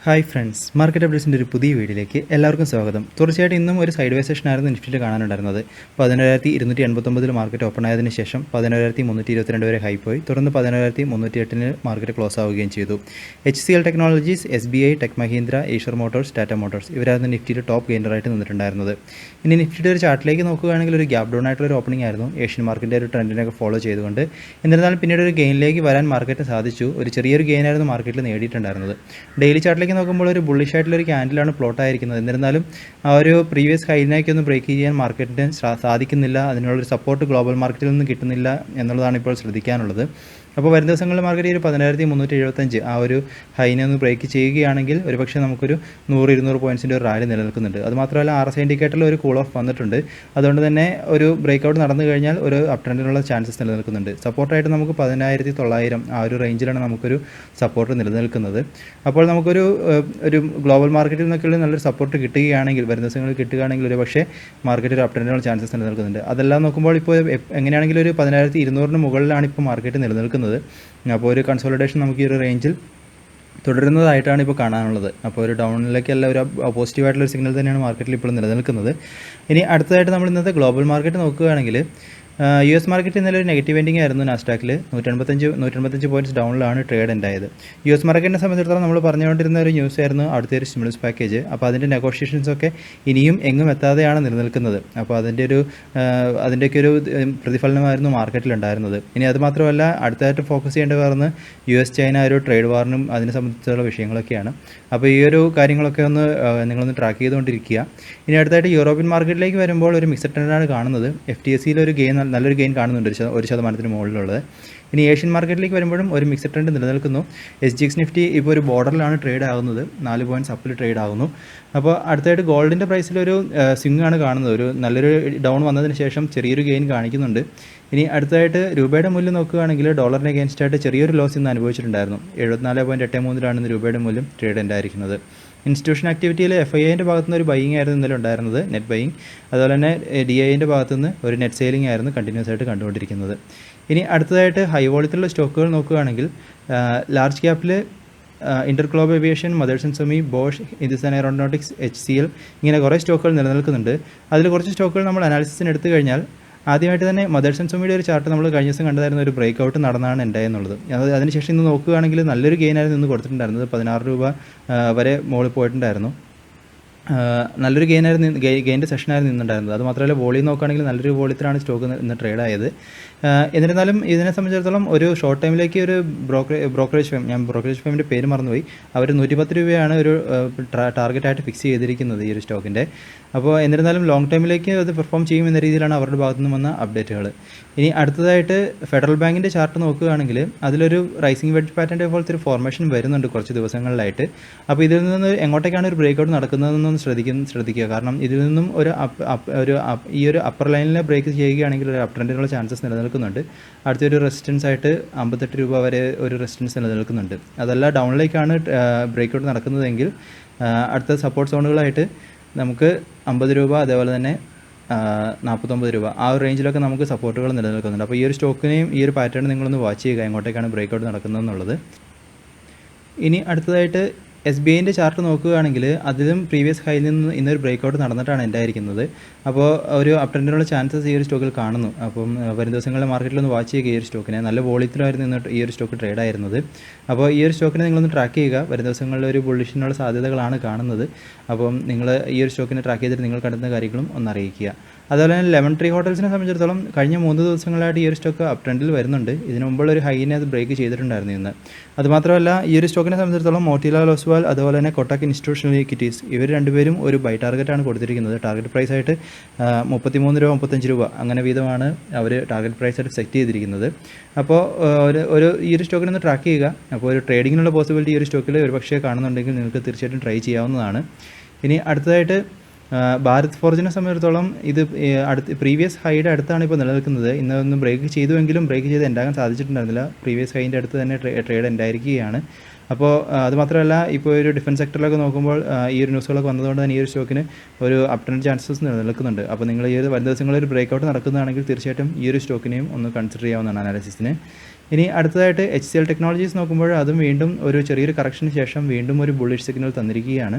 Hi friends, market അപ്ഡേറ്റ്സിൻ്റെ ഒരു പുതിയ വീഡിയോയിലേക്ക് എല്ലാവർക്കും സ്വാഗതം. തീർച്ചയായിട്ടും ഇന്നും ഒരു സൈഡ് വേ സെഷനായിരുന്നു നിഫ്റ്റിയിൽ കാണാനുണ്ടായിരുന്നത്. 11,289 മാർക്കറ്റ് ഓപ്പൺ ആയതിനു ശേഷം 11,322 വരെ ഹൈ പോയി, തുടർന്ന് 11,308 മാർക്കറ്റ് ക്ലോസ് ആവുകയും ചെയ്തു. HCL Technologies, SBI, Tech Mahindra, Eicher Motors, Tata Motors ഇവരായിരുന്നു നിഫ്റ്റിയിൽ ടോപ്പ് ഗെയിനറായിട്ട് നിന്നിട്ടുണ്ടായിരുന്നത്. ഇനി നിഫ്റ്റിയുടെ ഒരു ചാർട്ടിലേക്ക് നോക്കുകയാണെങ്കിൽ ഒരു ഗ്യാപ് ഡൗൺ ആയിട്ടുള്ള ഒരു ഓപ്പണിംഗ് ആയിരുന്നു, ഏഷ്യൻ മാർക്കറ്റിൻ്റെ ഒരു ട്രെൻഡിനൊക്കെ ഫോളോ ചെയ്തുകൊണ്ട്. എന്നിരുന്നാലും പിന്നീട് ഒരു ഗെയിനിലേക്ക് വരാൻ മാർക്കറ്റ് സാധിച്ചു. ഒരു ചെറിയൊരു ഗെയിനായിരുന്നു മാർക്കറ്റിൽ നേടിയിട്ടുണ്ടായിരുന്നത്. ഡെയിലി ചാർട്ടിലേക്ക് നോക്കുമ്പോൾ ഒരു ബുള്ളിഷ് ആയിട്ടുള്ളൊരു ക്യാൻഡിലാണ് പ്ലോട്ട് ആയിരിക്കുന്നത്. എന്നിരുന്നാലും ആ ഒരു പ്രീവിയസ് ഹൈനേക്കൊന്നും ബ്രേക്ക് ചെയ്യാൻ മാർക്കറ്റിന് സാധിക്കുന്നില്ല. അതിനുള്ളൊരു സപ്പോർട്ട് ഗ്ലോബൽ മാർക്കറ്റിൽ നിന്ന് കിട്ടുന്നില്ല എന്നുള്ളതാണ് ഇപ്പോൾ ശ്രദ്ധിക്കാനുള്ളത്. അപ്പോൾ വരും ദിവസങ്ങളിൽ മാർക്കറ്റ് ഒരു 11,375 ആ ഒരു ഹൈനെ ഒന്ന് ബ്രേക്ക് ചെയ്യുകയാണെങ്കിൽ ഒരുപക്ഷെ നമുക്കൊരു 100-200 പോയിൻറ്റ്സിൻ്റെ ഒരു റാലി നിലനിൽക്കുന്നുണ്ട്. അതുമാത്രമല്ല RSI ഇൻഡിക്കേറ്ററിൽ ഒരു കൂൾ ഓഫ് വന്നിട്ടുണ്ട്. അതുകൊണ്ട് തന്നെ ഒരു ബ്രേക്ക് ഔട്ട് നടന്നു കഴിഞ്ഞാൽ ഒരു അപ് ട്രെൻഡിനുള്ള ചാൻസസ് നിലനിൽക്കുന്നുണ്ട്. സപ്പോർട്ടായിട്ട് നമുക്ക് 10,900 ആ ഒരു റേഞ്ചിലാണ് നമുക്കൊരു സപ്പോർട്ട് നിലനിൽക്കുന്നത്. അപ്പോൾ നമുക്കൊരു ഗ്ലോബൽ മാർക്കറ്റിൽ നിന്നൊക്കെയുള്ള നല്ലൊരു സപ്പോർട്ട് കിട്ടുകയാണെങ്കിൽ, വരും ദിവസങ്ങളിൽ കിട്ടുകയാണെങ്കിൽ ഒരു പക്ഷേ മാർക്കറ്റ് ഒരു അപ് ട്രെൻഡിനുള്ള ചാൻസസ് നിലനിൽക്കുന്നുണ്ട്. അതെല്ലാം നോക്കുമ്പോൾ ഇപ്പോൾ എങ്ങനെയാണെങ്കിലും ഒരു 11,200 മുകളിലാണ് ഇപ്പോൾ മാർക്കറ്റ് നിലനിൽക്കുന്നത്. അപ്പോൾ ഒരു കൺസോളിഡേഷൻ നമുക്ക് ഈ ഒരു റേഞ്ചിൽ തുടരുന്നതായിട്ടാണ് ഇപ്പോൾ കാണാനുള്ളത്. അപ്പോൾ ഒരു ഡൗണിലേക്കല്ല, ഒരു പോസിറ്റീവായിട്ടുള്ള സിഗ്നൽ തന്നെയാണ് മാർക്കറ്റിൽ ഇപ്പോൾ നിലനിൽക്കുന്നത്. ഇനി അടുത്തതായിട്ട് നമ്മൾ ഇന്നത്തെ ഗ്ലോബൽ മാർക്കറ്റ് നോക്കുകയാണെങ്കിൽ US മാർക്കറ്റ് ഇന്നലെ ഒരു നെഗറ്റീവ് എൻഡിംഗ് ആയിരുന്നു. നാസ്ഡാക്കിൽ 185 പോയിൻറ്റ്സ് ഡൗണിലാണ് ട്രേഡ് ഉണ്ടായത്. US മാർക്കറ്റിനെ സംബന്ധിച്ചിടത്തോളം നമ്മൾ പറഞ്ഞുകൊണ്ടിരുന്ന ഒരു ന്യൂസ് ആയിരുന്നു അടുത്ത ഒരു സ്റ്റിമുലസ് പാക്കേജ്. അപ്പോൾ അതിൻ്റെ നെഗോഷിയേഷൻസൊക്കെ ഇനിയും എങ്ങും എത്താതെയാണ് നിലനിൽക്കുന്നത്. അപ്പോൾ അതിൻ്റെയൊക്കെ ഒരു പ്രതിഫലനമായിരുന്നു മാർക്കറ്റിലുണ്ടായിരുന്നത്. ഇനി അതുമാത്രമല്ല, അടുത്തതായിട്ട് ഫോക്കസ് ചെയ്യേണ്ടി വരുന്ന US ചൈന ഒരു ട്രേഡ് വാറിനും അതിനെ സംബന്ധിച്ചുള്ള വിഷയങ്ങളൊക്കെയാണ്. അപ്പോൾ ഈ ഒരു കാര്യങ്ങളൊക്കെ നിങ്ങളൊന്ന് ട്രാക്ക് ചെയ്തുകൊണ്ടിരിക്കുക. ഇനി അടുത്തായിട്ട് യൂറോപ്യൻ മാർക്കറ്റിലേക്ക് വരുമ്പോൾ ഒരു മിക്സഡ് ട്രെൻഡാണ് കാണുന്നത്. FTSEയിൽ ഒരു നല്ലൊരു ഗെയിൻ കാണുന്നുണ്ട്, 1% മുകളിലുള്ളത്. ഇനി ഏഷ്യൻ മാർക്കറ്റിലേക്ക് വരുമ്പോഴും ഒരു മിക്സഡ് ട്രെൻഡ് നിലനിൽക്കുന്നു. SGX നിഫ്റ്റി ഇപ്പോൾ ഒരു ബോർഡറിലാണ് ട്രേഡ് ആകുന്നത്, 4 പോയിൻറ്റ്സ് അപ്പിൽ ട്രേഡ് ആകുന്നു. അപ്പോൾ അടുത്തായിട്ട് ഗോൾഡിൻ്റെ പ്രൈസിലൊരു സ്വിംഗ് ആണ് കാണുന്നത്. ഒരു നല്ലൊരു ഡൗൺ വന്നതിന് ശേഷം ചെറിയൊരു ഗെയിൻ കാണിക്കുന്നുണ്ട്. ഇനി അടുത്തായിട്ട് രൂപയുടെ മൂല്യം നോക്കുകയാണെങ്കിൽ ഡോളറിന് അഗേൻസ്റ്റായിട്ട് ചെറിയൊരു ലോസ് ഇന്ന് അനുഭവിച്ചിട്ടുണ്ടായിരുന്നു. 74.83 രൂപയുടെ മൂല്യം ട്രേഡ് ഉണ്ടായിരിക്കുന്നത്. ഇൻസ്റ്റിറ്റ്യൂഷൻ ആക്ടിവിറ്റിയിൽ FIIൻ്റെ ഭാഗത്തുനിന്ന് ഒരു ബൈയിങ് ആയിരുന്നു ഇന്നലെ ഉണ്ടായിരുന്നത്, നെറ്റ് ബൈയിങ്. അതുപോലെ തന്നെ DIൻ്റെ ഭാഗത്തുനിന്ന് ഒരു നെറ്റ് സെയിലിംഗ് ആയിരുന്നു കണ്ടിന്യൂസ് ആയിട്ട് കണ്ടുകൊണ്ടിരിക്കുന്നത്. ഇനി അടുത്തതായിട്ട് ഹൈ വോളിയത്തിലുള്ള സ്റ്റോക്കുകൾ നോക്കുകയാണെങ്കിൽ ലാർജ് ക്യാപ്പിൽ Interglobal Aviation, Motherson Semi, Bosch, Hindustan Aeronautics, HCL ഇങ്ങനെ കുറേ സ്റ്റോക്കുകൾ നിലനിൽക്കുന്നുണ്ട്. അതിൽ കുറച്ച് സ്റ്റോക്കുകൾ നമ്മൾ അനാലിസിസിന് എടുത്തു കഴിഞ്ഞാൽ ആദ്യമായിട്ട് തന്നെ മദേഴ്സൺ സെമിയുടെ ഒരു ചാർട്ട് നമ്മൾ കഴിഞ്ഞ ദിവസം കണ്ടതായിരുന്ന ഒരു ബ്രേക്ക് ഔട്ട് നടന്നാണ് ഉണ്ടായെന്നുള്ളത്. അതിനുശേഷം ഇന്ന് നോക്കുകയാണെങ്കിൽ നല്ലൊരു ഗെയിനായിരുന്നു ഇന്ന് കൊടുത്തിട്ടുണ്ടായിരുന്നത്. 16 രൂപ വരെ മുകളിൽ പോയിട്ടുണ്ടായിരുന്നു. നല്ലൊരു ഗെയിൻ്റെ സെഷനായിരുന്നു ഇന്നുണ്ടായിരുന്നത്. അതുമാത്രമല്ല, വോളിയം നോക്കുകയാണെങ്കിൽ നല്ലൊരു വോളിയത്തിലാണ് സ്റ്റോക്ക് ഇന്ന് ട്രേഡ് ആയത്. എന്നിരുന്നാലും ഇതിനെ സംബന്ധിച്ചിടത്തോളം ഒരു ഷോർട്ട് ടൈമിലേക്ക് ഒരു ബ്രോക്കറേജ് ഫേം, ഞാൻ ബ്രോക്കറേജ് ഫേമിൻ്റെ പേര് മറന്നുപോയി, അവർ 110 രൂപയാണ് ഒരു ടാർഗറ്റായിട്ട് ഫിക്സ് ചെയ്തിരിക്കുന്നത് ഈ ഒരു സ്റ്റോക്കിൻ്റെ. അപ്പോൾ എന്നിരുന്നാലും ലോങ് ടൈമിലേക്ക് അത് പെർഫോം ചെയ്യുമെന്ന രീതിയിലാണ് അവരുടെ ഭാഗത്തു നിന്ന് വന്ന അപ്ഡേറ്റുകൾ. ഇനി അടുത്തതായിട്ട് ഫെഡറൽ ബാങ്കിൻ്റെ ചാർട്ട് നോക്കുകയാണെങ്കിൽ അതിലൊരു റൈസിംഗ് വെഡ്ജ് പാറ്റേണിൻ്റെ പോലത്തെ ഒരു ഫോർമേഷൻ വരുന്നുണ്ട് കുറച്ച് ദിവസങ്ങളിലായിട്ട്. അപ്പോൾ ഇതിൽ നിന്ന് എങ്ങോട്ടേക്കാണ് ഒരു ബ്രേക്ക് ഔട്ട് നടക്കുന്നതെന്നൊന്ന് ശ്രദ്ധിക്കുക. കാരണം ഇതിൽ നിന്നും ഈ ഒരു അപ്പർ ലൈനിൽ ബ്രേക്ക് ചെയ്യുകയാണെങ്കിൽ ഒരു അപ് ട്രെൻഡിനുള്ള ചാൻസസ് നിലനിൽക്കുന്നുണ്ട്. അടുത്തൊരു റെസിസ്റ്റൻസ് ആയിട്ട് 58 രൂപ വരെ ഒരു റെസിസ്റ്റൻസ് നിലനിൽക്കുന്നുണ്ട്. അതല്ല ഡൗണിലേക്കാണ് ബ്രേക്ക് ഔട്ട് നടക്കുന്നതെങ്കിൽ അടുത്ത സപ്പോർട്ട് സോണുകളായിട്ട് നമുക്ക് 50 രൂപ, അതേപോലെ തന്നെ 49 രൂപ ആ ഒരു റേഞ്ചിലൊക്കെ നമുക്ക് സപ്പോർട്ടുകൾ നിലനിൽക്കുന്നുണ്ട്. അപ്പോൾ ഈ ഒരു സ്റ്റോക്കിനെയും ഈ ഒരു പാറ്റേൺ നിങ്ങളൊന്ന് വാച്ച് ചെയ്യുക, എങ്ങോട്ടേക്കാണ് ബ്രേക്ക് ഔട്ട് നടക്കുന്നതെന്നുള്ളത്. ഇനി അടുത്തതായിട്ട് SBIൻ്റെ ചാർട്ട് നോക്കുകയാണെങ്കിൽ അതിലും പ്രീവിയസ് ഹൈയിൽ നിന്ന് ഇന്നൊരു ബ്രേക്ക് ഔട്ട് നടന്നിട്ടാണ് ഉണ്ടായിരിക്കുന്നത്. അപ്പോൾ ഒരു അപ് ട്രെൻഡിനുള്ള ചാൻസസ് ഈ ഒരു സ്റ്റോക്കിൽ കാണുന്നു. അപ്പം വരും ദിവസങ്ങളിൽ മാർക്കറ്റിലൊന്ന് വാച്ച് ചെയ്യുക ഈ ഒരു സ്റ്റോക്കിനെ. നല്ല വോളിയത്തിലായിരുന്നു ഇന്ന് ഈ ഒരു സ്റ്റോക്ക് ട്രേഡ് ആയിരുന്നത്. അപ്പോൾ ഈ ഒരു സ്റ്റോക്കിനെ നിങ്ങളൊന്ന് ട്രാക്ക് ചെയ്യുക. വരും ദിവസങ്ങളിൽ ഒരു ബുള്ളിഷിനുള്ള സാധ്യതകളാണ് കാണുന്നത്. അപ്പം നിങ്ങൾ ഈ ഒരു സ്റ്റോക്കിനെ ട്രാക്ക് ചെയ്തിട്ട് നിങ്ങൾ കണ്ടെത്തുന്ന കാര്യങ്ങളും ഒന്ന് അറിയിക്കുക. അതുപോലെ തന്നെ ലെമൺ ട്രീ ഹോട്ടൽസിനെ സംബന്ധിച്ചിടത്തോളം കഴിഞ്ഞ 3 ദിവസങ്ങളായിട്ട് ഈ ഒരു സ്റ്റോക്ക് അപ് ട്രെൻഡിൽ വരുന്നുണ്ട്. ഇതിനു മുമ്പുള്ള ഒരു ഹൈനെ അത് ബ്രേക്ക് ചെയ്തിട്ടുണ്ടായിരുന്നു ഇന്ന്. അതുമാത്രമല്ല, ഈ ഒരു സ്റ്റോക്കിനെ സംബന്ധിച്ചിടത്തോളം മോട്ടിലാൽ ഒസ്വാൽ, അതുപോലെ തന്നെ കൊട്ടക് ഇൻസ്റ്റിറ്റ്യൂഷണൽ ഇക്വിറ്റീസ് ഇവർ രണ്ടുപേരും ഒരു ബൈ ടാർഗറ്റാണ് കൊടുത്തിരിക്കുന്നത്. ടാർഗറ്റ് പ്രൈസ് ആയിട്ട് 33 രൂപ, 35 രൂപ അങ്ങനെ വീതമാണ് അവർ ടാർഗറ്റ് പ്രൈസ് ആയിട്ട് സെറ്റ് ചെയ്തിരിക്കുന്നത്. അപ്പോൾ ഈ ഒരു സ്റ്റോക്കിനൊന്ന് ട്രാക്ക് ചെയ്യുക. അപ്പോൾ ഒരു ട്രേഡിങ്ങിനുള്ള പോസിബിലിറ്റി ഈ ഒരു സ്റ്റോക്കിൽ ഒരു പക്ഷേ കാണുന്നുണ്ടെങ്കിൽ നിങ്ങൾക്ക് തീർച്ചയായിട്ടും ട്രൈ ചെയ്യാവുന്നതാണ്. ഇനി അടുത്തതായിട്ട് ഭാരത് ഫോർജിനെ സംബന്ധിച്ചിടത്തോളം ഇത് പ്രീവിയസ് ഹൈയുടെ അടുത്താണ് ഇപ്പോൾ നിലനിൽക്കുന്നത്. ഇന്നൊന്നും ബ്രേക്ക് ചെയ്തുവെങ്കിലും ബ്രേക്ക് ചെയ്ത് എൻഡാകാൻ സാധിച്ചിട്ടുണ്ടായിരുന്നില്ല. പ്രീവിയസ് ഹൈൻ്റെ അടുത്ത് തന്നെ ട്രേഡ് ഉണ്ടായിരിക്കുകയാണ്. അപ്പോൾ അതുമാത്രമല്ല, ഇപ്പോൾ ഒരു ഡിഫൻസ് സെക്ടറിലൊക്കെ നോക്കുമ്പോൾ ഈ ഒരു ന്യൂസുകളൊക്കെ വന്നതുകൊണ്ട് തന്നെ ഈ ഒരു സ്റ്റോക്കിന് ഒരു അപ് ട്രെൻഡ് ചാൻസസ് നിലനിൽക്കുന്നുണ്ട്. അപ്പോൾ നിങ്ങൾ ഈ ഒരു വരും ദിവസങ്ങളിൽ ഒരു ബ്രേക്ക് ഔട്ട് നടക്കുന്നതാണെങ്കിൽ തീർച്ചയായിട്ടും ഈ ഒരു സ്റ്റോക്കിനെയും ഒന്ന് കൺസിഡർ ചെയ്യാവുന്നതാണ് അനാലിസിസിന്. ഇനി അടുത്തതായിട്ട് HCL ടെക്നോളജീസ് നോക്കുമ്പോൾ അതും വീണ്ടും ഒരു ചെറിയൊരു കറക്ഷന് ശേഷം വീണ്ടും ഒരു ബുള്ളിഷ് സിഗ്നൽ തന്നിരിക്കുകയാണ്.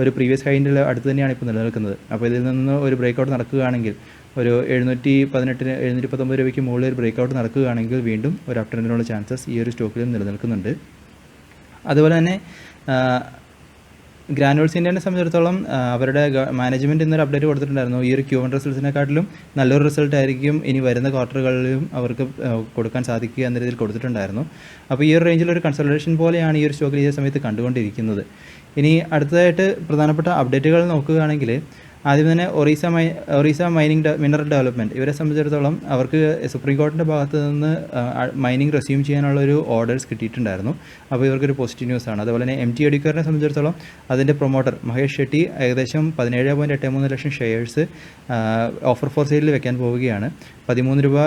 ഒരു പ്രീവിയസ് ഹൈൻ്റെ അടുത്ത് തന്നെയാണ് ഇപ്പോൾ നിലനിൽക്കുന്നത്. അപ്പോൾ ഇതിൽ നിന്ന് ഒരു ബ്രേക്കൗട്ട് നടക്കുകയാണെങ്കിൽ ഒരു 719 രൂപയ്ക്ക് മുകളിൽ ഒരു ബ്രേക്കൗട്ട് നടക്കുകയാണെങ്കിൽ വീണ്ടും ഒരു അപ് ട്രെൻഡിനുള്ള ചാൻസസ് ഈ ഒരു സ്റ്റോക്കിലും നിലനിൽക്കുന്നുണ്ട്. അതുപോലെ തന്നെ ഗ്രാനുവൽസ് ഇന്ത്യനെ സംബന്ധിച്ചിടത്തോളം അവരുടെ മാനേജ്മെൻറ്റ് ഇന്നൊരു അപ്ഡേറ്റ് കൊടുത്തിട്ടുണ്ടായിരുന്നു. ഈ ഒരു Q1 റിസൾട്ട്സിനെക്കാട്ടിലും നല്ലൊരു റിസൾട്ട് ആയിരിക്കും ഇനി വരുന്ന ക്വാർട്ടറുകളിലും അവർക്ക് കൊടുക്കാൻ സാധിക്കുക എന്ന രീതിയിൽ കൊടുത്തിട്ടുണ്ടായിരുന്നു. അപ്പോൾ ഈ ഒരു റേഞ്ചിലൊരു കൺസൾട്ടേഷൻ പോലെയാണ് ഈ ഒരു സ്റ്റോക്കിൽ ഈ സമയത്ത് കണ്ടുകൊണ്ടിരിക്കുന്നത്. ഇനി അടുത്തതായിട്ട് പ്രധാനപ്പെട്ട അപ്ഡേറ്റുകൾ നോക്കുകയാണെങ്കിൽ ആദ്യം തന്നെ ഒറീസ മിനറൽ ഡെവലപ്മെൻറ്റ് ഇവരെ സംബന്ധിച്ചിടത്തോളം അവർക്ക് സുപ്രീം കോടതിൻ്റെ ഭാഗത്ത് നിന്ന് മൈനിങ് റെസ്യൂം ചെയ്യാനുള്ളൊരു ഓർഡേഴ്സ് കിട്ടിയിട്ടുണ്ടായിരുന്നു. അപ്പോൾ ഇവർക്കൊരു പോസിറ്റീവ് ന്യൂസാണ്. അതുപോലെ തന്നെ MT എഡ്യൂക്കറിനെ സംബന്ധിച്ചിടത്തോളം അതിൻ്റെ പ്രൊമോട്ടർ മഹേഷ് ഷെട്ടി ഏകദേശം 17.83 ലക്ഷം ഷെയർസ് ഓഫർ ഫോർ സെയിലിൽ വെക്കാൻ പോവുകയാണ്. 13 രൂപ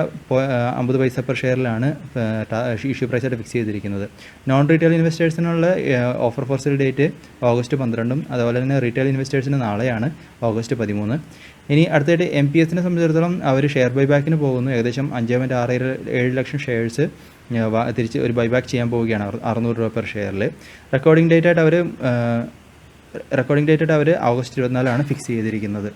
50 പൈസ പെർ ഷെയറിലാണ് ഇഷ്യൂ പ്രൈസായിട്ട് ഫിക്സ് ചെയ്തിരിക്കുന്നത്. നോൺ റീറ്റെയിൽ ഇൻവെസ്റ്റേഴ്സിനുള്ള offer for sale date August 12 അതുപോലെ തന്നെ റീറ്റെയിൽ ഇൻവെസ്റ്റേഴ്സിന് നാളെയാണ് August 13. ഇനി അടുത്തായിട്ട് MPSനെ സംബന്ധിച്ചിടത്തോളം അവർ ഷെയർ ബൈബാക്കിന് പോകുന്നു. ഏകദേശം 5.67 ലക്ഷം ഷെയർസ് തിരിച്ച് ഒരു ബൈബാക്ക് ചെയ്യാൻ പോവുകയാണ് 600 രൂപ പെർ ഷെയറിൽ. റെക്കോർഡിംഗ് ഡേറ്റ് ആയിട്ട് അവർ August 24 ഫിക്സ് ചെയ്തിരിക്കുന്നത്.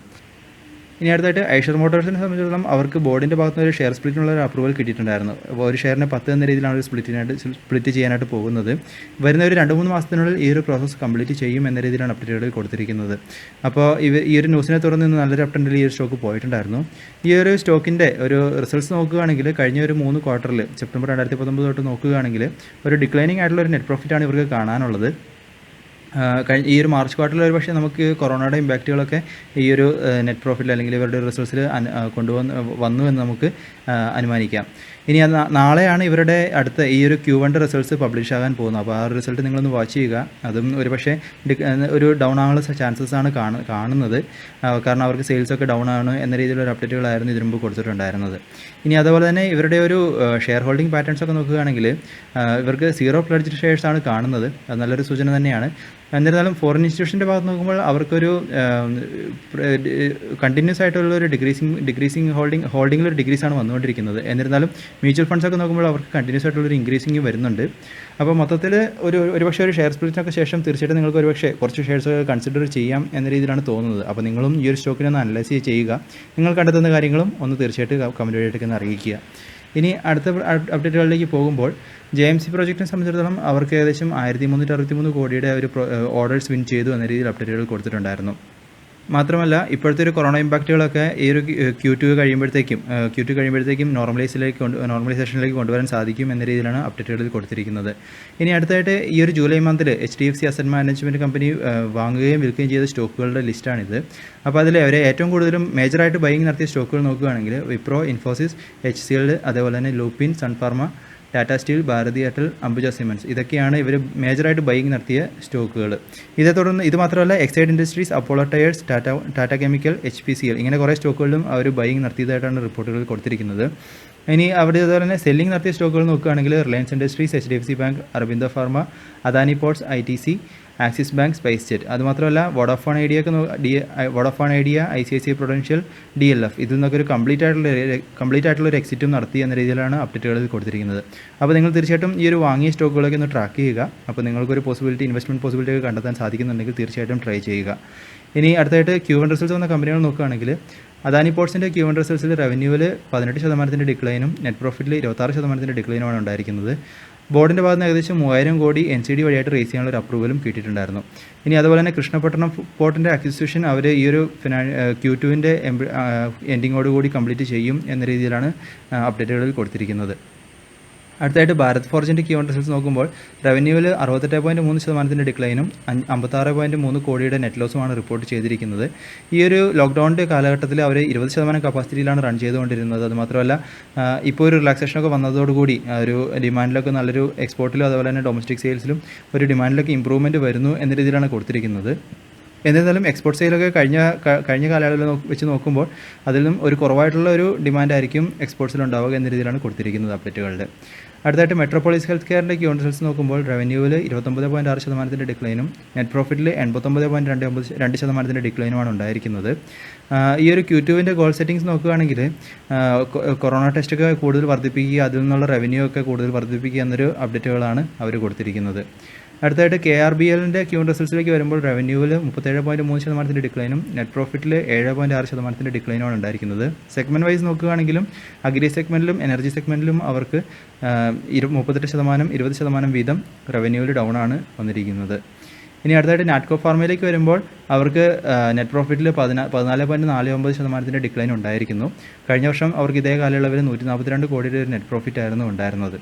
ഇനി അടുത്തായിട്ട് ഐഷർ മോട്ടോഴ്സിനെ സംബന്ധിച്ചിടത്തോളം അവർക്ക് ബോർഡിൻ്റെ ഭാഗത്ത് നിന്ന് ഒരു ഷെയർ സ്പ്ലിറ്റിനുള്ള ഒരു അപ്രൂവൽ കിട്ടിയിട്ടുണ്ടായിരുന്നു. അപ്പോൾ ഒരു ഷെയറിനെ 10 എന്ന രീതിയിലാണ് ഒരു സ്പ്ലിറ്റ് ചെയ്യാനായിട്ട് പോകുന്നത്. വരുന്ന ഒരു 2-3 മാസത്തിനുള്ളിൽ ഈ ഒരു പ്രോസസ്സ് കംപ്ലീറ്റ് ചെയ്യും എന്ന രീതിയിലാണ് അപ്ഡേറ്റുകൾ കൊടുത്തിരിക്കുന്നത്. അപ്പോൾ ഈ ഒരു ന്യൂസിനെ തുടർന്ന് ഇന്ന് നല്ലൊരു അപ്ഡേറ്റിൽ ഈ ഒരു സ്റ്റോക്ക് പോയിട്ടുണ്ടായിരുന്നു. ഈ ഒരു സ്റ്റോക്കിൻ്റെ ഒരു റിസൾട്ട്സ് നോക്കുകയാണെങ്കിൽ കഴിഞ്ഞ ഒരു 3 ക്വാർട്ടറിൽ സെപ്റ്റംബർ 2019 തൊട്ട് നോക്കുകയാണെങ്കിൽ ഒരു ഡിക്ലൈനിങ് ആയിട്ടുള്ള ഒരു നെറ്റ് പ്രോഫിറ്റാണ് ഇവർക്ക് കാണാനുള്ളത്. ഈ ഒരു മാർച്ച് ക്വാർട്ടറിൽ ഒരു പക്ഷേ നമുക്ക് കൊറോണയുടെ ഇമ്പാക്റ്റുകളൊക്കെ ഈ ഒരു നെറ്റ് പ്രോഫിറ്റ് അല്ലെങ്കിൽ ഇവരുടെ റിസൾട്ട്സിൽ വന്നു എന്ന് നമുക്ക് അനുമാനിക്കാം. ഇനി നാളെയാണ് ഇവരുടെ അടുത്ത ഈ ഒരു Q1 റിസൾട്ട്സ് പബ്ലിഷ് ആകാൻ പോകുന്നത്. അപ്പോൾ ആ ഒരു റിസൾട്ട് നിങ്ങളൊന്ന് വാച്ച് ചെയ്യുക. അതും ഒരു പക്ഷേ ഒരു ഡൗൺ ആകാനുള്ള ചാൻസസ് ആണ് കാണുന്നത്. കാരണം അവർക്ക് സെയിൽസൊക്കെ ഡൗൺ ആണ് എന്ന രീതിയിലുള്ള അപ്ഡേറ്റുകളായിരുന്നു ഇതിനു മുമ്പ് കൊടുത്തിട്ടുണ്ടായിരുന്നത്. ഇനി അതുപോലെ തന്നെ ഇവരുടെ ഒരു ഷെയർ ഹോൾഡിംഗ് പാറ്റേൺസ് ഒക്കെ നോക്കുകയാണെങ്കിൽ ഇവർക്ക് 0 പ്ലഡ്ജ്ഡ് ഷെയർസ് ആണ് കാണുന്നത്. അത് നല്ലൊരു സൂചന തന്നെയാണ്. എന്നിരുന്നാലും ഫോറിൻ ഇൻസ്റ്റിറ്റ്യൂഷൻ്റെ ഭാഗത്ത് നോക്കുമ്പോൾ അവർക്കൊരു കണ്ടിന്യൂസ് ആയിട്ടുള്ളൊരു ഡിക്രീസിങ് ഹോൾഡിങ്ങിലൊരു ഡിക്രീസാണ് വന്നുകൊണ്ടിരിക്കുന്നത്. എന്നിരുന്നാലും മ്യൂച്വൽ ഫണ്ട്സൊക്കെ നോക്കുമ്പോൾ അവർക്ക് കണ്ടിന്യൂസ് ആയിട്ടുള്ളൊരു ഇൻക്രീസിങ് വരുന്നുണ്ട്. അപ്പോൾ മൊത്തത്തിൽ ഒരുപക്ഷെ ഒരു ഷെയർ സ്പ്ലിറ്റിനൊക്കെ ശേഷം തീർച്ചയായിട്ടും നിങ്ങൾക്ക് ഒരുപക്ഷെ കുറച്ച് ഷെയർസ് കൺസിഡർ ചെയ്യാം എന്ന രീതിയിലാണ് തോന്നുന്നത്. അപ്പോൾ നിങ്ങളും ഈ ഒരു സ്റ്റോക്കിനെ ഒന്ന് അനലൈസ് ചെയ്യുക. നിങ്ങൾ കണ്ടെത്തുന്ന കാര്യങ്ങളും ഒന്ന് തീർച്ചയായിട്ടും കമൻറ്റ് വഴിയായിട്ടൊക്കെ ഒന്ന് അറിയിക്കുക. ഇനി അടുത്ത അപ്ഡേറ്റുകളിലേക്ക് പോകുമ്പോൾ JMC പ്രോജക്റ്റിനെ സംബന്ധിച്ചിടത്തോളം അവർക്ക് ഏകദേശം 1363 കോടിയുടെ ഒരു ഓർഡേഴ്സ് വിൻ ചെയ്തു എന്ന രീതിയിൽ അപ്ഡേറ്റുകൾ കൊടുത്തിട്ടുണ്ടായിരുന്നു. മാത്രമല്ല ഇപ്പോഴത്തെ ഒരു കൊറോണ ഇമ്പാക്റ്റുകളൊക്കെ ഈ ഒരു Q2 കഴിയുമ്പോഴത്തേക്കും നോർമലൈസേഷനിലേക്ക് കൊണ്ടുവരാൻ സാധിക്കും എന്ന രീതിയിലാണ് അപ്ഡേറ്റുകളിൽ കൊടുത്തിരിക്കുന്നത്. ഇനി അടുത്തായിട്ട് ഈ ഒരു ജൂലൈ മന്തിൽ HDFC അസറ്റ് മാനേജ്മെൻറ്റ് കമ്പനി വാങ്ങുകയും വിൽക്കുകയും ചെയ്ത സ്റ്റോക്കുകളുടെ ലിസ്റ്റാണിത്. അപ്പോൾ അതിൽ അവരെ ഏറ്റവും കൂടുതലും മേജറായിട്ട് ബൈയിങ് നടത്തിയ സ്റ്റോക്കുകൾ നോക്കുകയാണെങ്കിൽ വിപ്രോ, ഇൻഫോസിസ്, HCL, അതേപോലെ തന്നെ ലൂപ്പിൻ, സൺഫാർമ, ടാറ്റ സ്റ്റീൽ, ഭാരതി എയർടെൽ, അംബുജ സിമൻസ് ഇതൊക്കെയാണ് ഇവർ മേജറായിട്ട് ബൈയിങ് നടത്തിയ സ്റ്റോക്കുകൾ. ഇതേ തുടർന്ന് ഇത് മാത്രമല്ല Exide industries, Apollo tyres, Tata chemical, HPCL ഇങ്ങനെ കുറേ സ്റ്റോക്കുകളിലും അവർ ബൈയിങ് നടത്തിയതായിട്ടാണ് റിപ്പോർട്ടുകൾ കൊടുത്തിരിക്കുന്നത്. ഇനി അവിടെ അതുപോലെ തന്നെ സെല്ലിംഗ് നടത്തിയ സ്റ്റോക്കുകൾ നോക്കുകയാണെങ്കിൽ Reliance Industries, HDFC Bank, Aurobindo Pharma, Adani Ports, ITC, Axis Bank, SpiceJet. അതുമാത്രമല്ല Vodafone Idea, ICICI Prudential, DLF ഇതിൽ നിന്നൊക്കെ ഒരു കംപ്ലീറ്റ് ആയിട്ടുള്ള ഒരു എക്സിറ്റും നടത്തി എന്ന രീതിയിലാണ് അപ്ഡേറ്റുകളിൽ കൊടുത്തിരിക്കുന്നത്. അപ്പോൾ നിങ്ങൾ തീർച്ചയായിട്ടും ഈ ഒരു വാങ്ങിയ സ്റ്റോക്കുകളൊക്കെ ഒന്ന് ട്രാക്ക് ചെയ്യുക. അപ്പോൾ നിങ്ങൾക്കൊരു ഇൻവെസ്റ്റ്മെൻറ്റ് പോസിബിലിറ്റി ഒക്കെ കണ്ടെത്താൻ സാധിക്കുന്നുണ്ടെങ്കിൽ തീർച്ചയായിട്ടും ട്രൈ ചെയ്യുക. ഇനി അടുത്തായിട്ട് Q1 റിസൾട്ട്സ് വന്ന കമ്പനികൾ നോക്കുകയാണെങ്കിൽ അദാനി പോർട്സിൻ്റെ Q1 റിസൾട്ട്സിൽ റവന്യൂവിൽ 18% ഡിക്ലൈനും നെറ്റ് പ്രോഫിറ്റിൽ 26% ഡിക്ലൈനുമാണ് ഉണ്ടായിരിക്കുന്നത്. ബോർഡിൻ്റെ ഭാഗത്ത് നിന്ന് ഏകദേശം 3000 കോടി NCD വഴിയായിട്ട് റേസ് ചെയ്യാനുള്ള ഒരു അപ്രൂവലും കിട്ടിയിട്ടുണ്ടായിരുന്നു. ഇനി അതുപോലെ തന്നെ കൃഷ്ണപട്ടണം പോർട്ടിൻ്റെ അക്വിസിഷൻ അവർ ഈ ഒരു Q2 എൻഡിങ്ങോടുകൂടി കംപ്ലീറ്റ് ചെയ്യും എന്ന രീതിയിലാണ് അപ്ഡേറ്റുകളിൽ കൊടുത്തിരിക്കുന്നത്. അടുത്തായിട്ട് ഭാരത് ഫോർജിൻ്റെ Q1 റിസൾട്ട്സ് നോക്കുമ്പോൾ റവന്യൂവിൽ 68.3% ഡിക്ലൈനും 56.3 കോടിയുടെ നെറ്റ് ലോസുമാണ് റിപ്പോർട്ട് ചെയ്തിരിക്കുന്നത്. ഈ ഒരു ലോക്ക്ഡൗണിൻ്റെ കാലഘട്ടത്തിൽ അവർ 20% കപ്പാസിറ്റിയിലാണ് റൺ ചെയ്തുകൊണ്ടിരുന്നത്. അതുമാത്രമല്ല ഇപ്പോൾ ഒരു റിലാക്സേഷനൊക്കെ വന്നതോടുകൂടി ഒരു ഡിമാൻഡിലൊക്കെ നല്ലൊരു എക്സ്പോർട്ടിലും അതുപോലെ തന്നെ ഡൊമസ്റ്റിക് സെയിൽസിലും ഒരു ഡിമാൻഡിലൊക്കെ ഇമ്പ്രൂവ്മെൻറ്റ് വരുന്നു എന്ന രീതിയിലാണ് കൊടുത്തിരിക്കുന്നത്. എന്നിരുന്നാലും എക്സ്പോർട്ട് സെയിലൊക്കെ കഴിഞ്ഞ കാലയളവിൽ വെച്ച് നോക്കുമ്പോൾ അതിലും ഒരു കുറവായിട്ടുള്ള ഒരു ഡിമാൻഡായിരിക്കും എക്സ്പോർട്സിലുണ്ടാവുക എന്ന രീതിയിലാണ് കൊടുത്തിരിക്കുന്നത് അപ്ഡേറ്റുകളുടെ. അടുത്തായിട്ട് മെട്രോപോളിസ് ഹെൽത്ത് കെയറിൻ്റെ ക്യൂ റിസൾട്ട്സ് നോക്കുമ്പോൾ റവന്യൂവിൽ 29.6% ഡിക്ലൈനും നെറ്റ് പ്രോഫിറ്റിൽ 89.2% ഡിക്ലൈനുമാണ് ഉണ്ടായിരിക്കുന്നത്. ഈ ഒരു Q2വിൻ്റെ ഗോൾ സെറ്റിംഗ്സ് നോക്കുകയാണെങ്കിൽ കൊറോണ ടെസ്റ്റൊക്കെ കൂടുതൽ വർദ്ധിപ്പിക്കുക, അതിൽ നിന്നുള്ള റവന്യൂ ഒക്കെ കൂടുതൽ വർദ്ധിപ്പിക്കുക എന്നൊരു അപ്ഡേറ്റുകളാണ് അവർ കൊടുത്തിരിക്കുന്നത്. അടുത്തായിട്ട് KRBLൻ്റെ ക്യൂ റിസൾട്ട്സിലേക്ക് വരുമ്പോൾ റവന്യൂവിൽ 37.3% ഡിക്ലൈനും നെറ്റ് പ്രോഫിറ്റിൽ 7.6% ഡിക്ലൈനുമാണ് ഉണ്ടായിരിക്കുന്നത്. സെഗ്മെൻറ്റ് വൈസ് നോക്കുകയാണെങ്കിലും അഗ്രി സെഗ്മെൻറ്റിലും എനർജി സെഗ്മെൻറ്റിലും അവർക്ക് 38%, 20% വീതം റവന്യൂവിൽ ഡൗൺ ആണ് വന്നിരിക്കുന്നത്. ഇനി അടുത്തായിട്ട് നാറ്റ്കോ ഫാർമയിലേക്ക് വരുമ്പോൾ അവർക്ക് നെറ്റ് പ്രോഫിറ്റിൽ 14.49% ഡിക്ലൈൻ ഉണ്ടായിരിക്കുന്നു. കഴിഞ്ഞ വർഷം അവർക്ക് ഇതേ കാലയളവിൽ 142 കോടിയുടെ ഒരു നെറ്റ് പ്രോഫിറ്റ് ആയിരുന്നു ഉണ്ടായിരുന്നത്.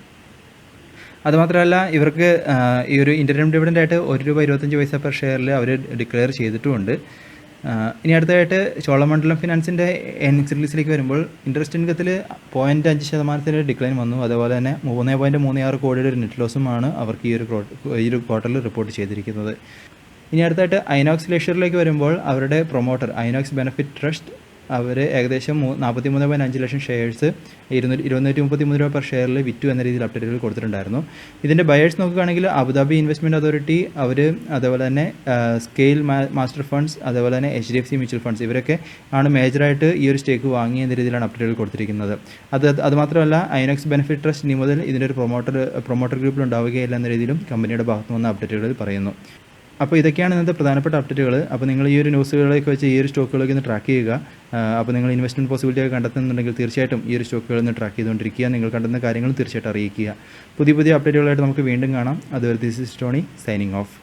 അതുമാത്രമല്ല ഇവർക്ക് ഈ ഒരു ഇൻ്റർനം ഡിവിഡൻ്റ് ആയിട്ട് ₹1.25 പെർ ഷെയറിൽ അവർ ഡിക്ലെയർ ചെയ്തിട്ടുമുണ്ട്. ഇനി അടുത്തതായിട്ട് ചോളമണ്ഡലം ഫിനാൻസിൻ്റെ ഏർണിങ്സ് റിലീസിലേക്ക് വരുമ്പോൾ ഇൻട്രസ്റ്റ് ഇൻകത്തിൽ 0.5% ഡിക്ലൈൻ വന്നു. അതുപോലെ തന്നെ 3.36 കോടിയുടെ ഒരു നെറ്റ് ലോസുമാണ് അവർക്ക് ഈ ഒരു ക്വാർട്ടറിൽ റിപ്പോർട്ട് ചെയ്തിരിക്കുന്നത്. ഇനി അടുത്തായിട്ട് ഐനോക്സ് ലെഷറിലേക്ക് വരുമ്പോൾ അവരുടെ പ്രൊമോട്ടർ ഐനോക്സ് ബെനഫിറ്റ് ട്രസ്റ്റ് അവർ ഏകദേശം 43.5 ലക്ഷം ഷെയർസ് ₹233 പെർ ഷെയറിൽ വിറ്റു എന്ന രീതിയിൽ അപ്ഡേറ്റുകൾ കൊടുത്തിട്ടുണ്ടായിരുന്നു. ഇതിൻ്റെ ബയേഴ്സ് നോക്കുകയാണെങ്കിൽ അബുദാബി ഇൻവെസ്റ്റ്മെൻറ്റ് അതോറിറ്റി, അവർ അതുപോലെ തന്നെ സ്കെയിൽ മാസ്റ്റർ ഫണ്ട്സ്, അതുപോലെ തന്നെ HDFC മ്യൂച്വൽ ഫണ്ട്സ്, ഇവരൊക്കെ ആണ് മേജറായിട്ട് ഈ ഒരു സ്റ്റേക്ക് വാങ്ങി എന്ന രീതിയിലാണ് അപ്ഡേറ്റുകൾ കൊടുത്തിരിക്കുന്നത്. അതുമാത്രമല്ല ഐനോക്സ് ബെനിഫിറ്റ് ട്രസ്റ്റ് ഇനി മുതൽ ഇതിൻ്റെ ഒരു പ്രൊമോട്ടർ ഗ്രൂപ്പിൽ ഉണ്ടാവുകയില്ല എന്ന രീതിയിലും കമ്പനിയുടെ ഭാഗത്തു വന്ന അപ്ഡേറ്റുകളിൽ പറയുന്നു. അപ്പോൾ ഇതൊക്കെയാണ് ഇന്നത്തെ പ്രധാനപ്പെട്ട അപ്ഡേറ്റുകൾ. അപ്പോൾ നിങ്ങൾ ഈ ഒരു ന്യൂസുകളിലേക്ക് വെച്ച് ഈ ഒരു സ്റ്റോക്കുകളൊക്കെ ഒന്ന് ട്രാക്ക് ചെയ്യുക. അപ്പോൾ നിങ്ങൾ ഇൻവെസ്റ്റ്മെൻറ്റ് പോസിബിലിറ്റി ഒക്കെ കണ്ടെത്തുന്നുണ്ടെങ്കിൽ തീർച്ചയായിട്ടും ഈ ഒരു സ്റ്റോക്കുകളൊന്ന് ട്രാക്ക് ചെയ്തുകൊണ്ടിരിക്കുക. നിങ്ങൾ കണ്ടെത്തുന്ന കാര്യങ്ങൾ തീർച്ചയായിട്ടും അറിയിക്കുക. പുതിയ അപ്ഡേറ്റുകളായിട്ട് നമുക്ക് വീണ്ടും കാണാം. അതുവരെ this is Tony signing off.